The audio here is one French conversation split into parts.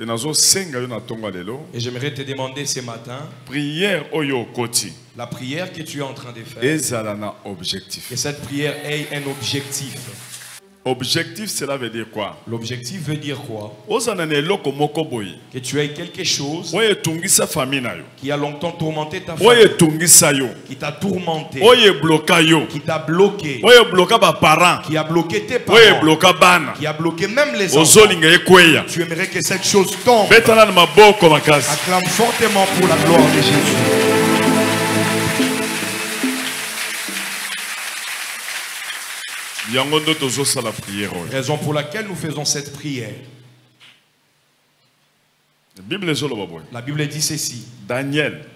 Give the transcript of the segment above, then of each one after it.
Et j'aimerais te demander ce matin, la prière que tu es en train de faire, que cette prière ait un objectif. Objectif, cela veut dire quoi? L'objectif veut dire quoi? Que tu aies quelque chose qui a longtemps tourmenté ta famille, qui t'a tourmenté, qui t'a bloqué, qui a bloqué tes parents, qui a bloqué même les enfants. Tu aimerais que cette chose tombe. Acclame fortement pour la gloire de Jésus. Raison pour laquelle nous faisons cette prière. La Bible dit ceci. Daniel,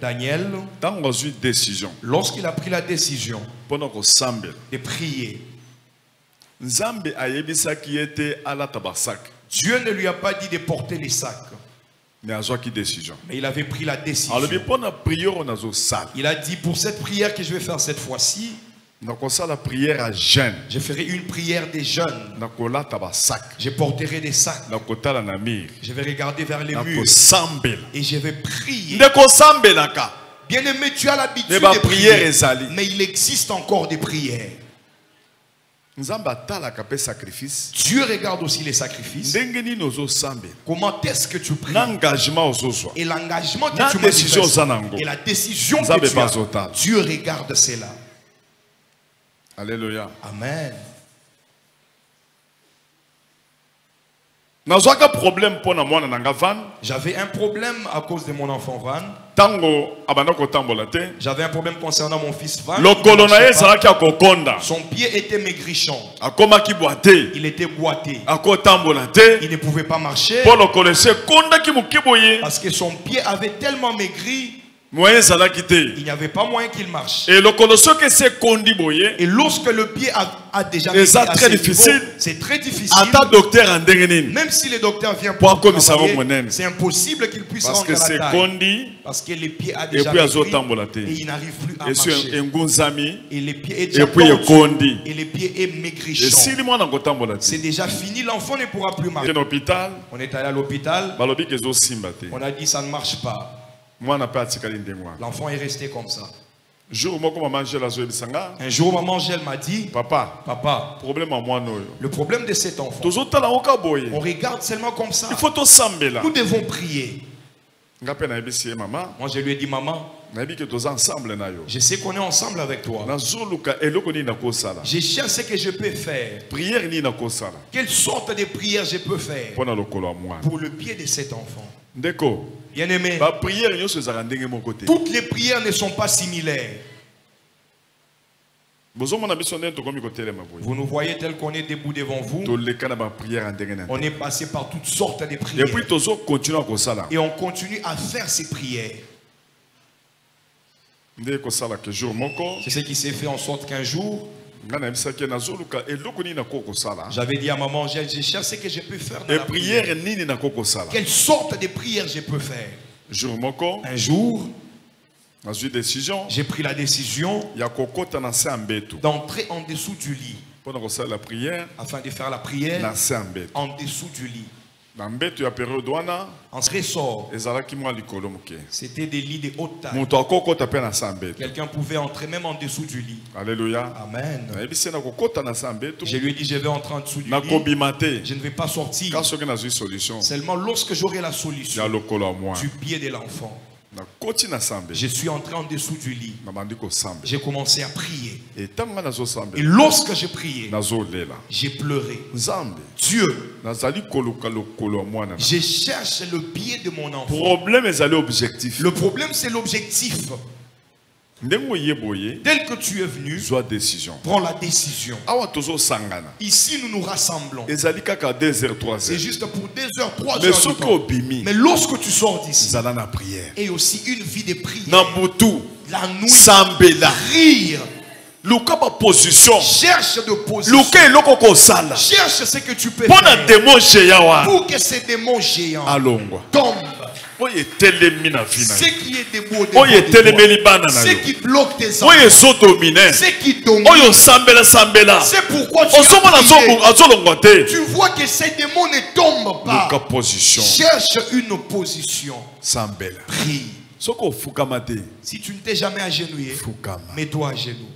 lorsqu'il a pris la décision de prier, Dieu ne lui a pas dit de porter les sacs. Mais il avait pris la décision. Il a dit, pour cette prière que je vais faire cette fois-ci, je ferai une prière des jeunes. Je porterai des sacs. Je vais regarder vers les murs. Et je vais prier. Bien-aimé, tu as l'habitude de prier. Mais il existe encore des prières. Dieu regarde aussi les sacrifices. Comment est-ce que tu pries? Et l'engagement que tu manifestes. Et la décision que tu as. Dieu regarde cela. Alléluia. Amen. J'avais un problème à cause de mon enfant Van. J'avais un problème concernant mon fils Van. Son pied était maigrichon. Il était boité. Il ne pouvait pas marcher. Parce que son pied avait tellement maigri. Il n'y avait pas moyen qu'il marche. Et lorsque le pied a déjà maigri, c'est très difficile. Même si le docteur vient pour travailler, c'est impossible qu'il puisse rendre la taille. Parce que le pied a déjà maigri et il n'arrive plus à marcher. Et le pied est déjà tordu, et le pied est maigrichon. C'est déjà fini, l'enfant ne pourra plus marcher. On est allé à l'hôpital. On a dit ça ne marche pas. L'enfant est resté comme ça. Un jour, maman Angèle m'a dit, Papa, le problème de cet enfant, on regarde seulement comme ça. Nous devons prier. Moi, je lui ai dit, maman, je sais qu'on est ensemble avec toi. Je cherche ce que je peux faire. Quelle sorte de prière je peux faire pour le pied de cet enfant? Bien-aimé, toutes les prières ne sont pas similaires. Vous nous voyez tel qu'on est debout devant vous. On est passé par toutes sortes de prières. Et on continue à faire ces prières. C'est ce qui s'est fait en sorte qu'un jour, j'avais dit à maman Angèle, je cherche ce que je peux faire dans la prière. Quelle sorte de prière je peux faire? Un jour, j'ai pris la décision d'entrer en dessous du lit afin de faire la prière en dessous du lit. En trésor, c'était des lits de haute taille. Quelqu'un pouvait entrer même en dessous du lit. Alléluia. Amen. Je lui ai dit, je vais entrer en dessous du lit. Je ne vais pas sortir. Seulement lorsque j'aurai la solution du pied de l'enfant. Je suis entré en dessous du lit. J'ai commencé à prier. Et lorsque j'ai prié, j'ai pleuré. Dieu, je cherche le pied de mon enfant. Le problème, c'est l'objectif. Tel que tu es venu, prends la décision. Ici, nous nous rassemblons. C'est juste pour 2 heures, 3 heures. Mais lorsque tu sors d'ici, et aussi une vie de prière, la nuit, rire, Luka ba position. Cherche de position. Luka eloko ko sala. Cherche ce que tu peux faire. Pour que ces démons géants tombent. Ce qui est debout devant toi. Ce qui bloque tes enfants. Ce qui domine. C'est pourquoi tu vois que ces démons ne tombent pas. Cherche une position. Prie. Si tu ne t'es jamais agenouillé, mets-toi à genoux.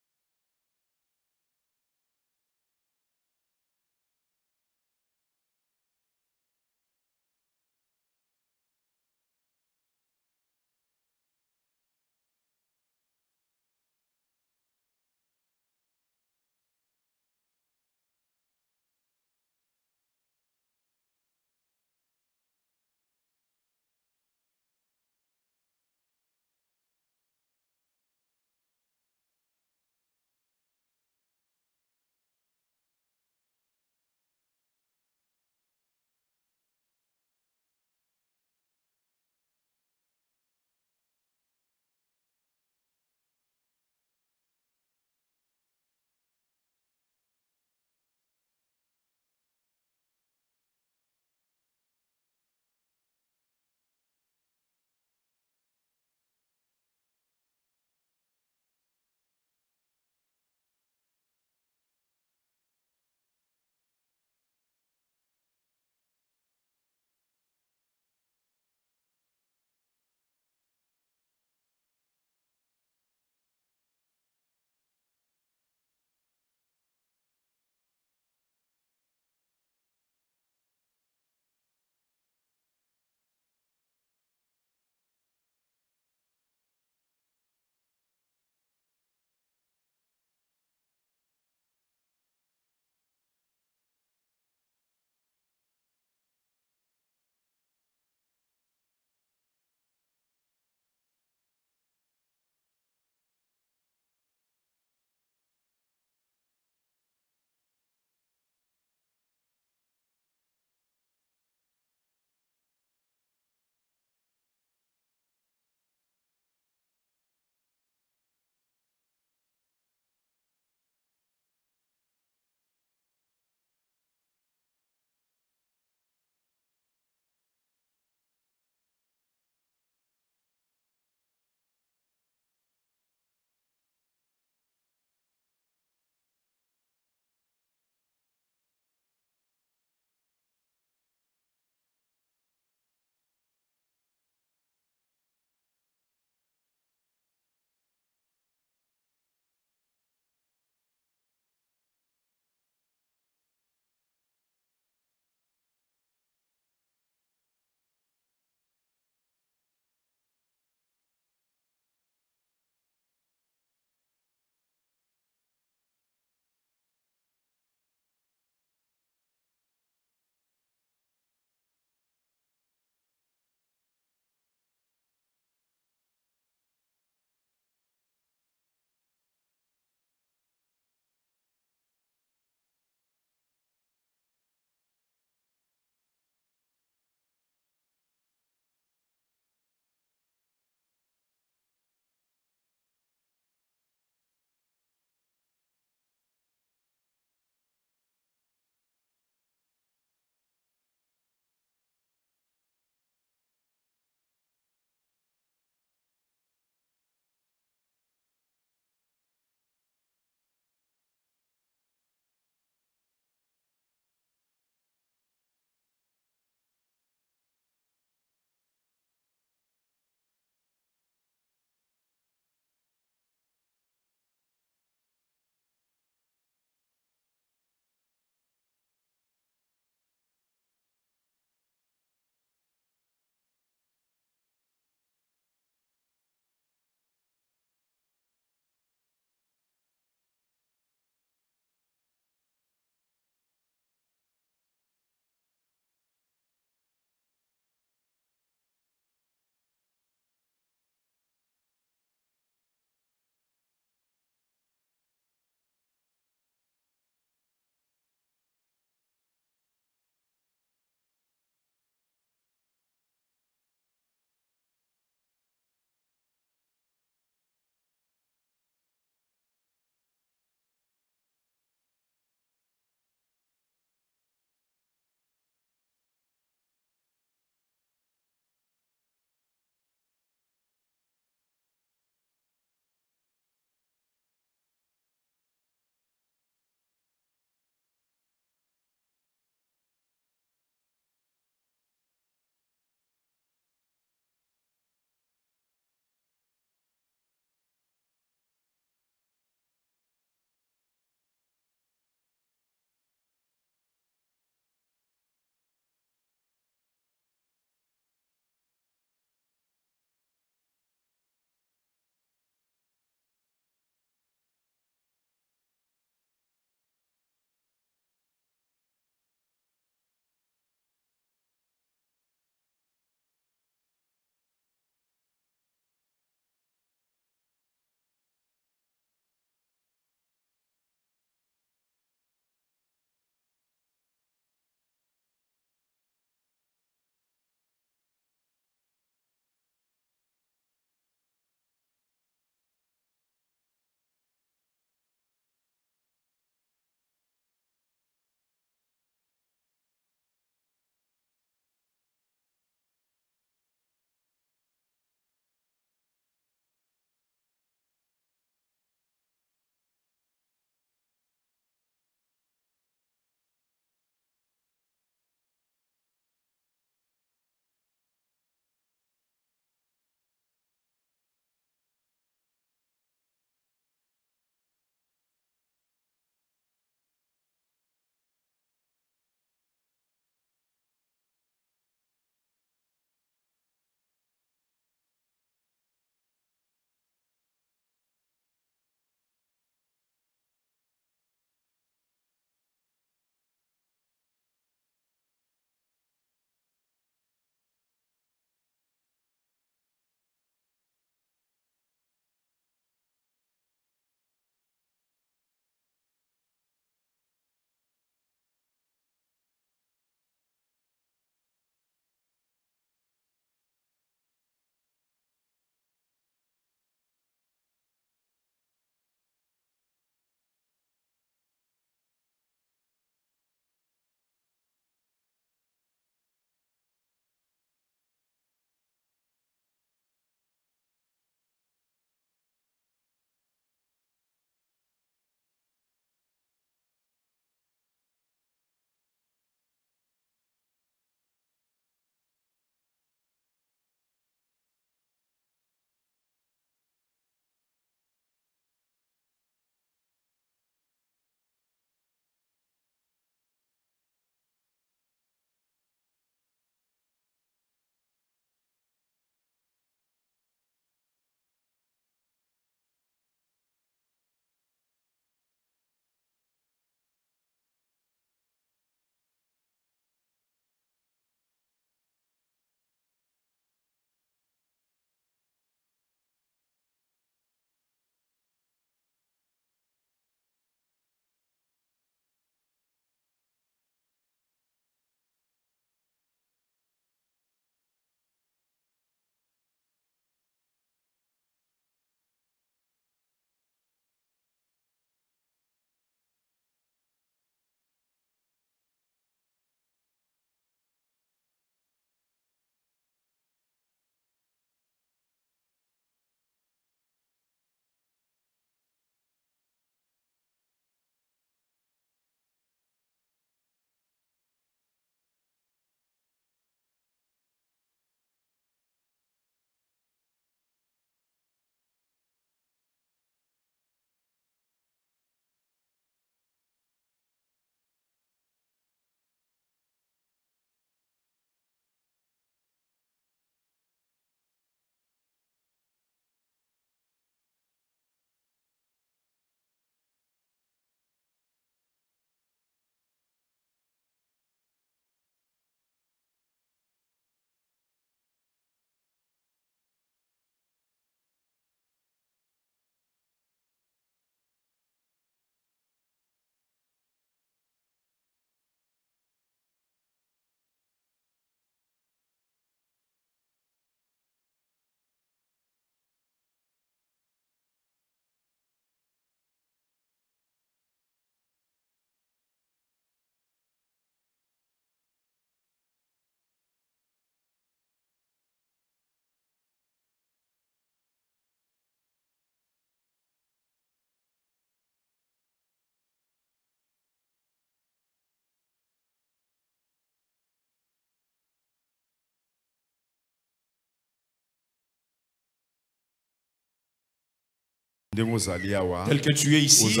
tel que tu es ici,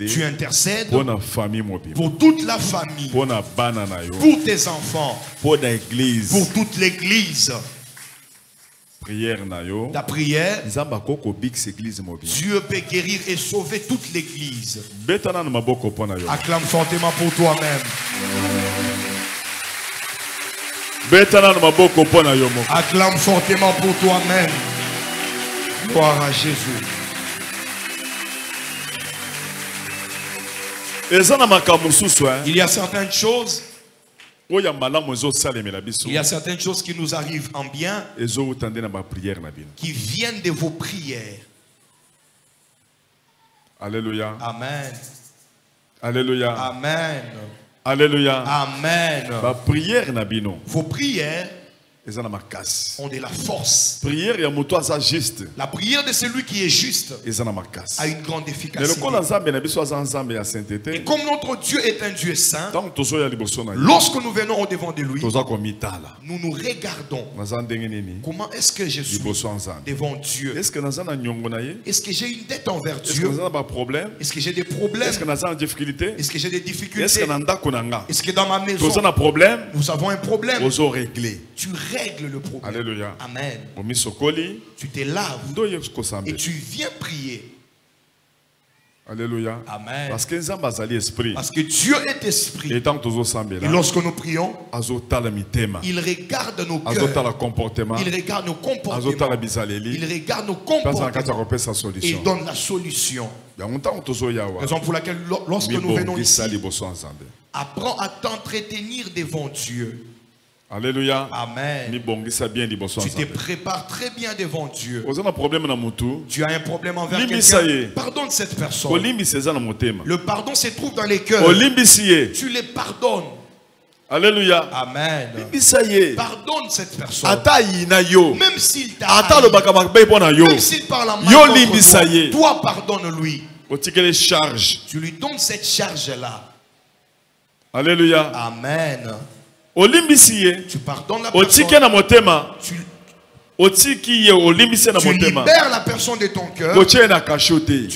tu intercèdes pour toute la famille, pour tes enfants, pour toute l'église. Ta prière, Dieu peut guérir et sauver toute l'église. Acclame fortement pour toi-même. Acclame fortement pour toi-même. Gloire à Jésus. Il y a certaines choses. Il y a certaines choses qui nous arrivent en bien, qui viennent de vos prières. Alléluia. Amen. Alléluia. Amen. Alléluia. Amen. Vos prières ont de la force. La prière de celui qui est juste a une grande efficacité. Et comme notre Dieu est un Dieu saint, lorsque nous venons au devant de lui, nous nous regardons. Comment est-ce que je suis devant Dieu? Est-ce que j'ai une dette envers Dieu? Est-ce que j'ai des problèmes? Est-ce que j'ai des difficultés? Est-ce que dans ma maison nous avons un problème? Tu règles le problème. Alléluia. Amen. Tu te laves et tu viens prier. Alléluia. Amen. Parce que Dieu est esprit. Et lorsque nous prions, il regarde nos cœurs. Il regarde nos comportements. Il regarde nos comportements. Et il donne la solution. Raison pour laquelle lorsque nous venons ici, apprends à t'entretenir devant Dieu. Alléluia. Amen. Tu te prépares très bien devant Dieu. Tu as un problème envers quelqu'un. Pardonne cette personne. Le pardon se trouve dans les cœurs. Tu les pardonnes. Alléluia. Amen. Pardonne cette personne. Même s'il t'a même s'il parle en mal contre toi, pardonne-lui. Tu lui donnes cette charge-là. Alléluia. Amen. Tu pardonnes la personne. Tu libères la personne de ton cœur. Tu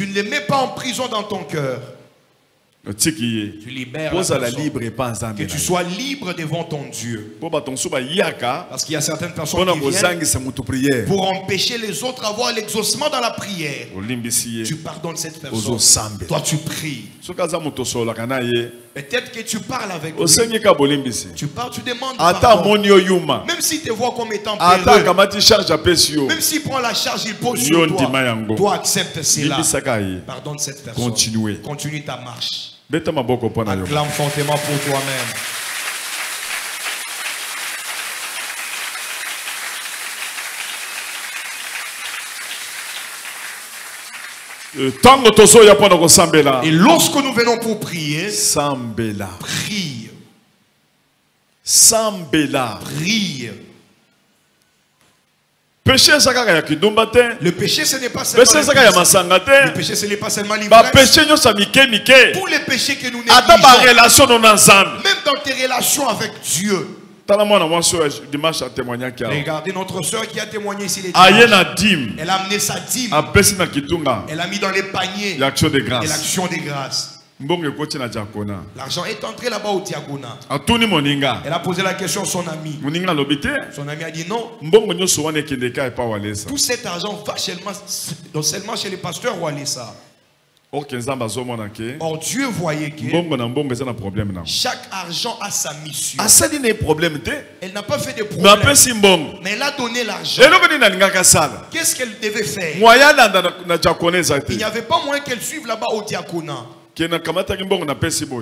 ne les mets pas en prison dans ton cœur. Tu libères la personne. Que tu sois libre devant ton Dieu. Parce qu'il y a certaines personnes qui viennent pour empêcher les autres d'avoir l'exaucement dans la prière. Tu pardonnes cette personne. Toi tu pries. Peut-être que tu parles avec lui. Tu parles, tu demandes pardon. Même s'il te voit comme étant peureux, même s'il prend la charge, il pose sur toi. Toi accepte cela. Pardonne cette personne. Continue ta marche. Acclame fortement pour toi-même. Et lorsque nous venons pour prier, prie. Prie. Le péché ce n'est pas seulement le péché ce n'est pas seulement l'ivresse. Tous les péchés que nous négligeons, même dans tes relations avec Dieu. Regardez notre soeur qui a témoigné ici les dimanches. Elle a amené sa dîme. Elle a mis dans les paniers l'action de grâce. L'argent est entré là-bas au diagonat. Elle a posé la question à son ami. Son ami a dit non. Tout cet argent va seulement chez les pasteurs Walesa. Or Dieu voyait que chaque argent a sa mission. Elle n'a pas fait de problème, mais elle a donné l'argent. Qu'est-ce qu'elle devait faire? Il n'y avait pas moyen qu'elle suive là-bas au diaconat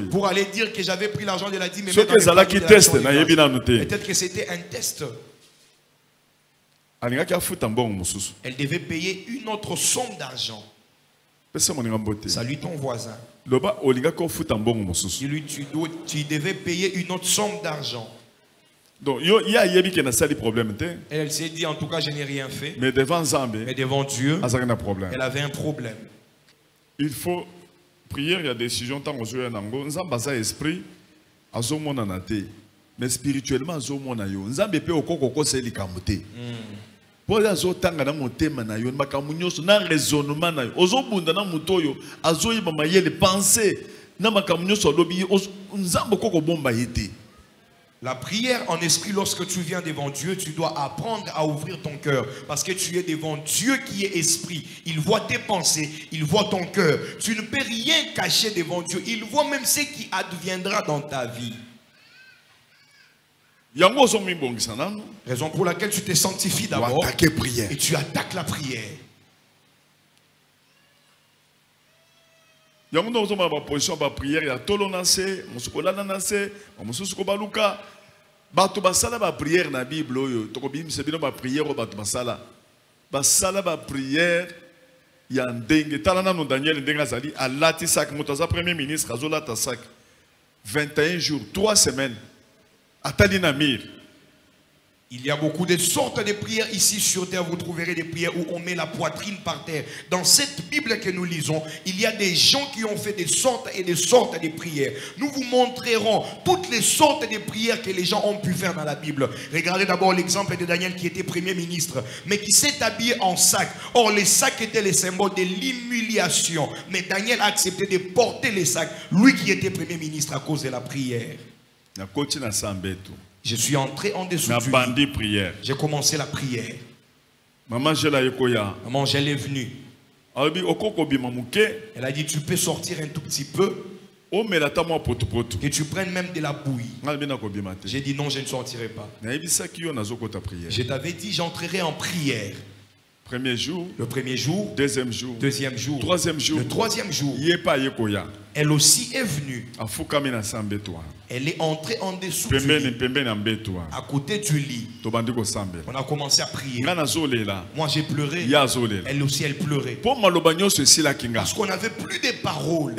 pour aller dire que j'avais pris l'argent de la dîme. Peut-être que c'était un test. Elle devait payer une autre somme d'argent. Salue ton voisin. Dis-lui, tu devais payer une autre somme d'argent. Donc, elle s'est dit, en tout cas, je n'ai rien fait. Mais devant Dieu, elle avait un problème. Il faut prier, il y a des décisions tant que esprit, mais spirituellement, po azo tanga na motema na yo makambo nyonso na raisonnement na yo ozobunda na mutoyo azoyiba mayele penser na makambo nyonso lobi nzambo koko bomba yete. La prière en esprit, lorsque tu viens devant Dieu, tu dois apprendre à ouvrir ton cœur. Parce que tu es devant Dieu qui est esprit. Il voit tes pensées, il voit ton cœur. Tu ne peux rien cacher devant Dieu. Il voit même ce qui adviendra dans ta vie. Raison pour laquelle tu te sanctifies d'abord et tu attaques la prière. Il y a une position de prière, il y a tolo nase, musukola nase, musuko baluka, batu basala ba prière na Bible oyo, tokobi msebino ba prière o batu basala. Basala ba prière ya ndenge talana no Daniel ndenga zali alati sak motaza premier ministre azola ta sak 21 jours, 3 semaines. Atali na mir. Il y a beaucoup de sortes de prières ici sur terre. Vous trouverez des prières où on met la poitrine par terre. Dans cette Bible que nous lisons, il y a des gens qui ont fait des sortes et des sortes de prières. Nous vous montrerons toutes les sortes de prières que les gens ont pu faire dans la Bible. Regardez d'abord l'exemple de Daniel qui était premier ministre, mais qui s'est habillé en sac. Or, les sacs étaient les symboles de l'humiliation. Mais Daniel a accepté de porter les sacs, lui qui était premier ministre à cause de la prière. Je suis entré en dessous du lit. J'ai commencé la prière. Maman Angèle est venue. Elle a dit, tu peux sortir un tout petit peu. Que tu prennes même de la bouillie. J'ai dit non, je ne sortirai pas. Je t'avais dit, j'entrerai en prière. Premier jour, le premier jour, deuxième jour, troisième jour, le troisième jour, elle aussi est venue. Elle est entrée en dessous du lit, à côté du lit. On a commencé à prier. Moi j'ai pleuré. Elle aussi elle pleurait. Parce qu'on n'avait plus de paroles.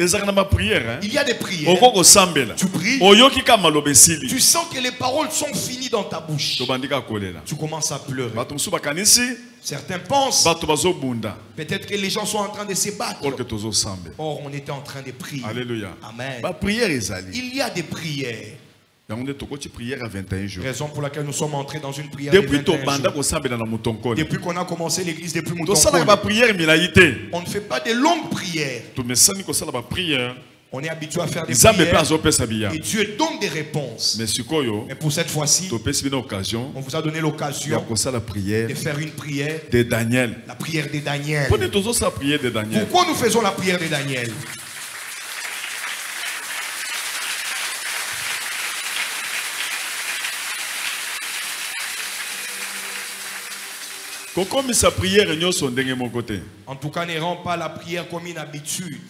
Il y a des prières. Tu pries. Tu sens que les paroles sont finies dans ta bouche. Tu commences à pleurer. Certains pensent peut-être que les gens sont en train de se battre. Or, on était en train de prier. Alléluia. Amen. Il y a des prières. Raison pour laquelle nous sommes entrés dans une prière de 21 jours. Depuis qu'on a commencé l'église depuis Moutonkole, on ne fait pas de longues prières. On est habitué à faire des prières et Dieu donne des réponses. Mais pour cette fois-ci, on vous a donné l'occasion de faire une prière de Daniel. La prière de Daniel. Pourquoi nous faisons la prière de Daniel? En tout cas, ne rend pas la prière comme une habitude.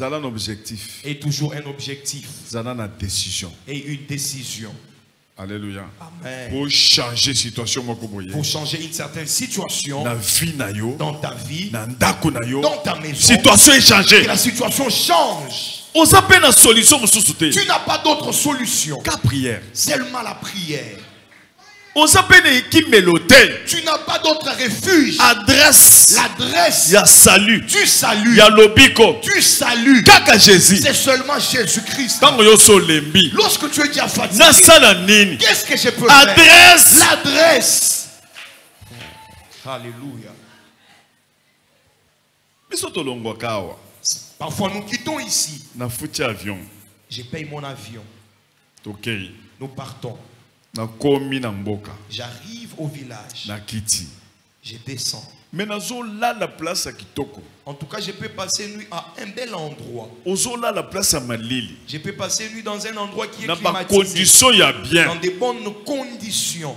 Un objectif. Et toujours un objectif. Une décision. Et une décision. Alléluia. Amen. Pour changer situation. Pour changer une certaine situation. Dans ta vie. Dans ta maison. Situation est changée. Que la situation change. Tu n'as pas d'autre solution. Qu'à prière. Seulement la prière. Tu n'as pas d'autre refuge. Adresse. L'adresse. Il y a salut. Tu salues. Il y a lobiko. Tu salues. C'est seulement Jésus-Christ. Lorsque tu es déjà fatigué, qu'est-ce que je peux faire? Adresse. L'adresse. Alléluia. Parfois nous quittons ici. Je paye mon avion. Nous partons. J'arrive au village. Je descends. En tout cas, je peux passer nuit à un bel endroit. Je peux passer nuit dans un endroit qui est climatisé. Dans des bonnes conditions.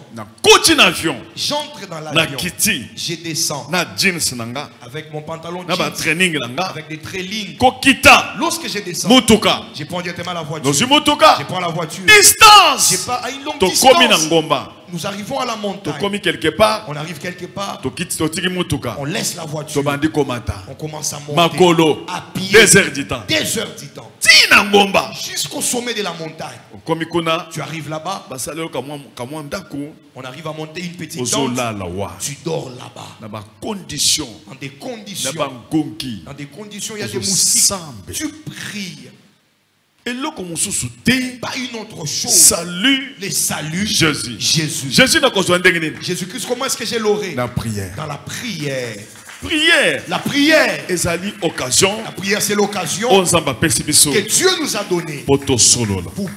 J'entre dans l'avion. Je descends. Avec mon pantalon jeans. Avec des trailings. Lorsque je descends, je prends directement la voiture. Je prends la voiture. Distance. Je pars à une longue distance. Nous arrivons à la montagne. On arrive quelque part. On laisse la voiture. On commence à monter. À pied. 2 heures du temps. 2 heures du temps. Jusqu'au sommet de la montagne. Tu arrives là-bas. On arrive à monter une petite tente. Tu dors là-bas. Dans des conditions. Dans des conditions, il y a des moustiques. Tu pries. Pas une autre chose. Salut. Les saluts. Jésus. Jésus-Christ, comment est-ce que j'ai l'oré? La prière. Dans la prière. Prière. La prière. Occasion. La prière, c'est l'occasion que Dieu nous a donnée pour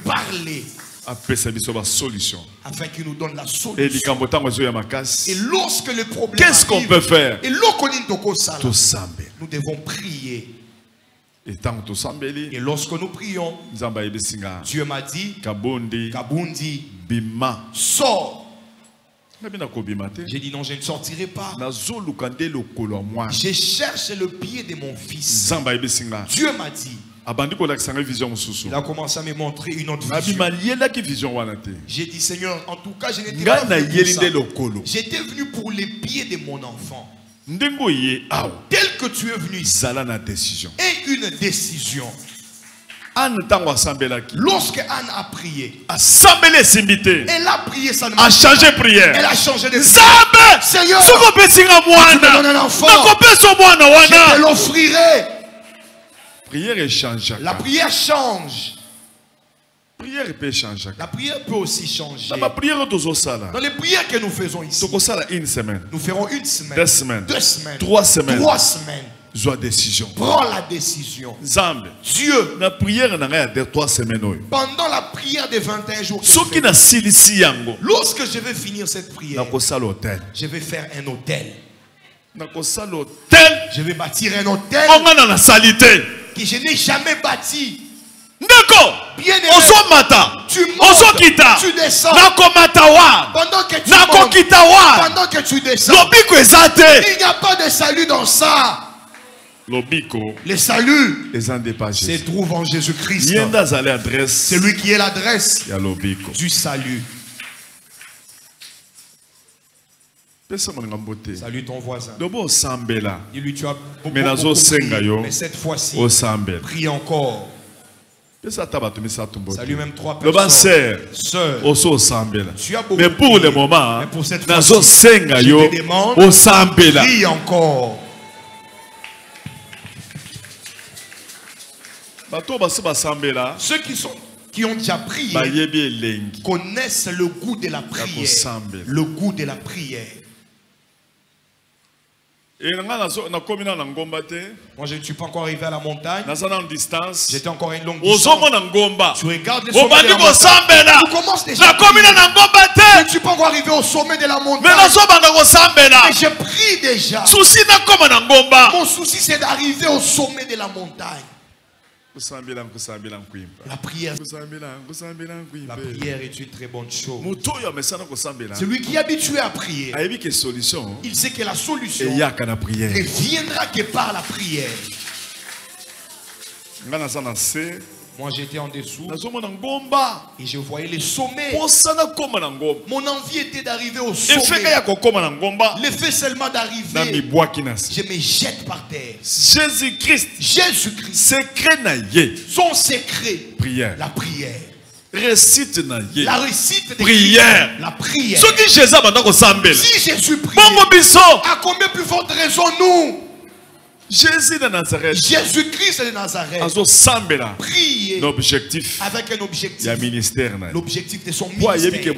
parler. Solution. Afin qu'il nous donne la solution. Et lorsque le problème qu'est-ce qu'on peut faire? Et nous devons prier. Et lorsque nous prions, Dieu m'a dit, Kabundi, Bima, sors. J'ai dit non, je ne sortirai pas. Je cherche le pied de mon fils. Dieu m'a dit. Il a commencé à me montrer une autre vision. J'ai dit Seigneur, en tout cas je n'étais pas venu pour ça. J'étais venu pour les pieds de mon enfant. Tel que tu es venu ici. Et une décision. Lorsque Anne a prié, elle a prié, ça ne a changé prière. Elle a changé de prière. Seigneur, tu me donnes un enfant, je te l'offrirai. La prière change. La prière peut aussi changer. Dans les prières que nous faisons ici, nous ferons une semaine, 2 semaines, 2 semaines, 3 semaines. 3 semaines. Prends la décision. Dieu, pendant la prière des 21 jours, lorsque je vais finir cette prière, je vais faire un hôtel. Je vais bâtir un hôtel que je n'ai jamais bâti. Bien aimé, tu montes, tu descends. Pendant que tu montes, pendant que tu descends, il n'y a pas de salut dans ça. Les saluts se trouvent en Jésus-Christ. C'est lui qui est l'adresse du salut. Salut ton voisin. Dis-lui tu as beaucoup prié, mais cette fois-ci, prie encore. Salut même 3 personnes. Sœur, tu as beaucoup mais pour le moment, mais pour cette fois-ci, je te demande, prie encore. Ceux qui ont déjà prié connaissent le goût de la prière. Le goût de la prière. Moi je ne suis pas encore arrivé à la montagne. J'étais encore à une longue distance. Tu regardes les sommets de la montagne. Tu commences déjà. Je ne suis pas encore arrivé au sommet de la montagne. Mais je prie déjà. Mon souci c'est d'arriver au sommet de la montagne. La prière est une très bonne chose. Celui qui est habitué à prier, il sait que la solution ne viendra que par la prière. Moi j'étais en dessous et je voyais les sommets. Mon envie était d'arriver au sommet. L'effet seulement d'arriver, je me jette par terre. Jésus-Christ, son secret, la prière. Récite la récite de prière. La prière. Si Jésus prie, à combien plus forte raison nous? Jésus de Nazareth. Jésus-Christ de Nazareth. Prier l'objectif avec un objectif. L'objectif de son ministère.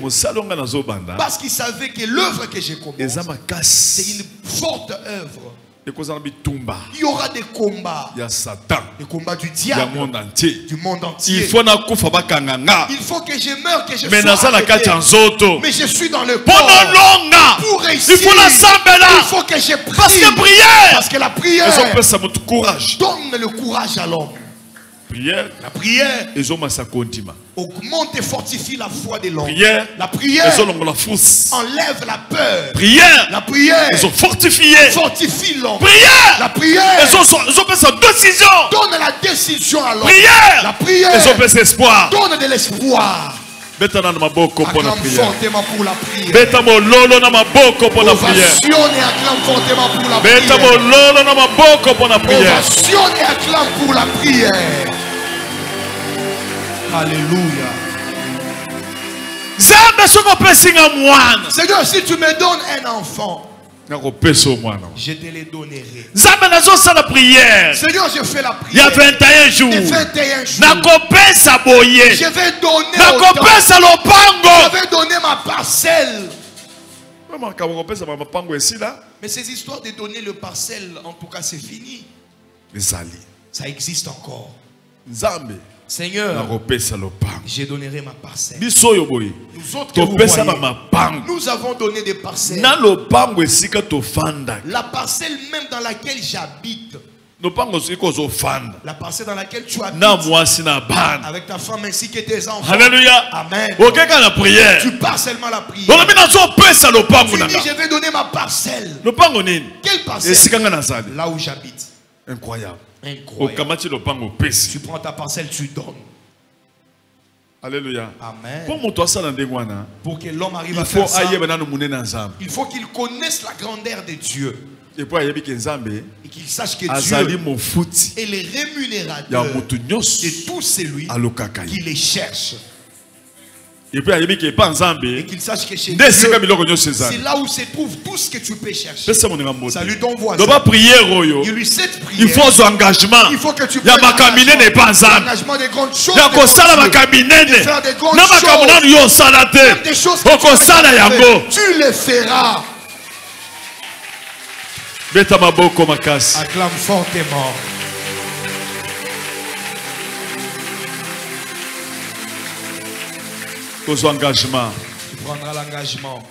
Parce qu'il savait que l'œuvre que j'ai commencée, c'est une forte œuvre. Il y aura des combats. Il y a Satan. Des combats du diable. Du monde entier. Il faut que je meure, que je sois arrêté. Mais je suis dans le corps. Pour réussir, il faut que je prie. Parce que la prière donne le courage à l'homme. La prière augmente et fortifie la foi de l'homme. La prière enlève la peur. La prière fortifie l'homme. La prière donne la décision à l'homme. La prière donne de l'espoir. Acclame fortement pour la prière. Ovation et acclame fortement pour la prière. Ovation et acclame pour la prière. Alléluia. Seigneur, si tu me donnes un enfant, je te les donnerai. Seigneur, je fais la prière. Il y a 21 21 jours. de 21 jours. Nakopesa boye. Je vais donner Nakopesa lopango. Je vais donner ma parcelle. Mais ces histoires de donner le parcelle, en tout cas, c'est fini. Ça existe encore. Seigneur, je donnerai ma parcelle. Nous autres que vous voyez, nous avons donné des parcelles. La parcelle même dans laquelle j'habite. La parcelle dans laquelle tu habites. Avec ta femme ainsi que tes enfants. Alléluia. Amen. Tu pars seulement la prière. Tu dis, je vais donner ma parcelle. Quelle parcelle? Là où j'habite. Incroyable. Tu prends ta parcelle, tu donnes. Alléluia. Amen. Pour que l'homme arrive à faire ça, il faut qu'il connaisse la grandeur de Dieu. Et qu'il sache que Dieu est le rémunérateur de tout celui qui les cherche. Et qu'il sache que chez Dieu, c'est là où se trouve tout ce que tu peux chercher. Salut ton voisin. Il lui cette prière. Il faut un engagement. Il faut que tu prennes l'engagement des grandes choses. De faire des grandes choses. Tu les feras. Acclame fortement. Engagement. Tu prendras l'engagement.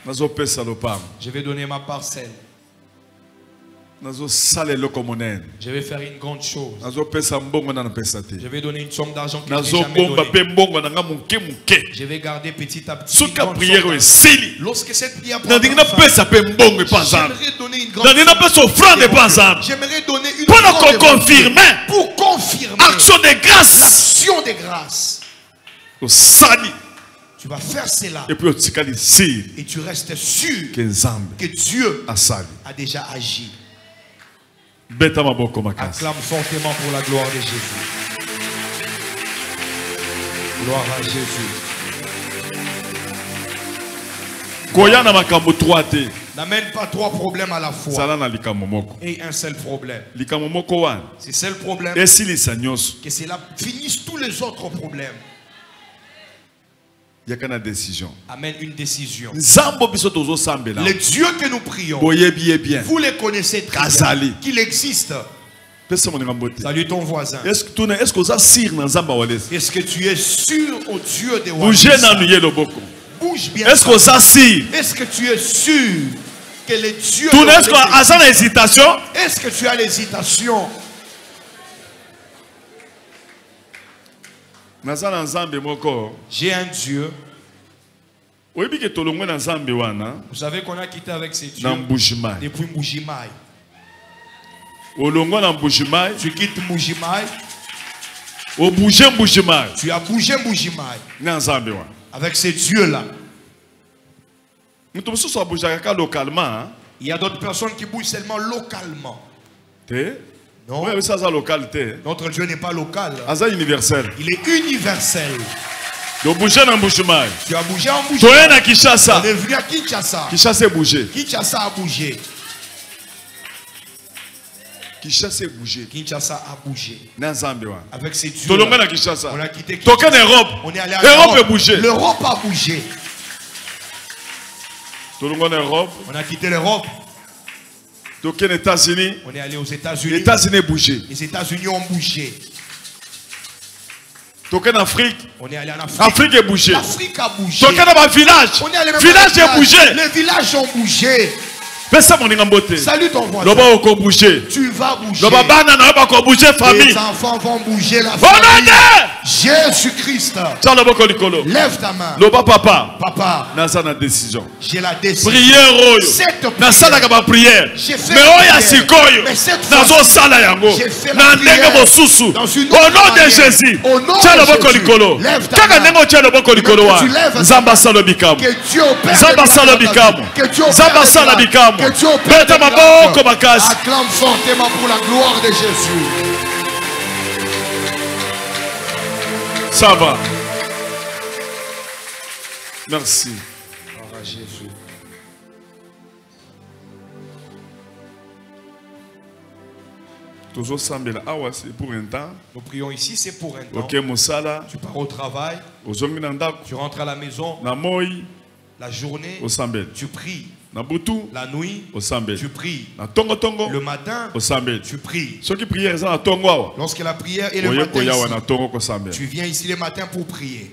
Je vais donner ma parcelle. Je vais faire une grande chose. Je vais donner une somme d'argent que je n'ai jamais donnée. Je vais garder petit à petit. Lorsque cette prière prendra fin, j'aimerais donner une grande somme. J'aimerais donner une grande pour confirmer action de grâce. L'action de grâce. Tu vas faire cela. Et tu restes sûr que Dieu a déjà agi. Acclame fortement pour la gloire de Jésus. Gloire à Jésus. N'amène pas trois problèmes à la fois. Et un seul problème. C'est seul problème. Que cela finisse tous les autres problèmes. Amène une décision. Les dieux que nous prions, vous les connaissez très bien, qu'il existe. Salut ton voisin. Est-ce que tu es sûr au Dieu de Wabissa? Bouge bien. Est-ce que tu es sûr que les dieux Est-ce que tu as l'hésitation? J'ai un Dieu. Vous savez qu'on a quitté avec ces dieux depuis Mbujimaï. Tu quittes Mbujimaï. Tu as bougé Mbujimaï avec ces dieux-là. Il y a d'autres personnes qui bougent seulement localement. Non. Notre Dieu n'est pas local. Il est universel. Tu as bougé en Mbujimaï. On est venu à Kinshasa. Kinshasa a bougé. Kinshasa a bougé. Avec ses dieux. On a quitté Kinshasa. On est allé à l'Europe. L'Europe a bougé. On a quitté l'Europe. On est allé aux États-Unis. Les États-Unis ont bougé. En Afrique. On est allé en Afrique. Afrique est bougé. L'Afrique a bougé. Village. On est allé dans village est bougé. Les villages ont bougé. Salut ton voisin. Tu vas bouger. Les enfants vont bouger la famille. Jésus-Christ. Lève ta main. Papa. J'ai la décision. Cette prière. J'ai fait la prière. Mais cette fois, j'ai fait la prière dans une autre nom de Jésus. Au nom de Jésus. Lève ta main. Tu lèves ta main. Que Dieu opère. Que Dieu opère. Acclame fortement pour la gloire de Jésus. Ça va. Merci. Gloire à Jésus. Nous prions ici, c'est pour un temps. Tu pars au travail, tu rentres à la maison, la journée, tu pries. La nuit, tu pries. Le matin, tu pries. Lorsque la prière est le matin, tu viens ici le matin pour prier.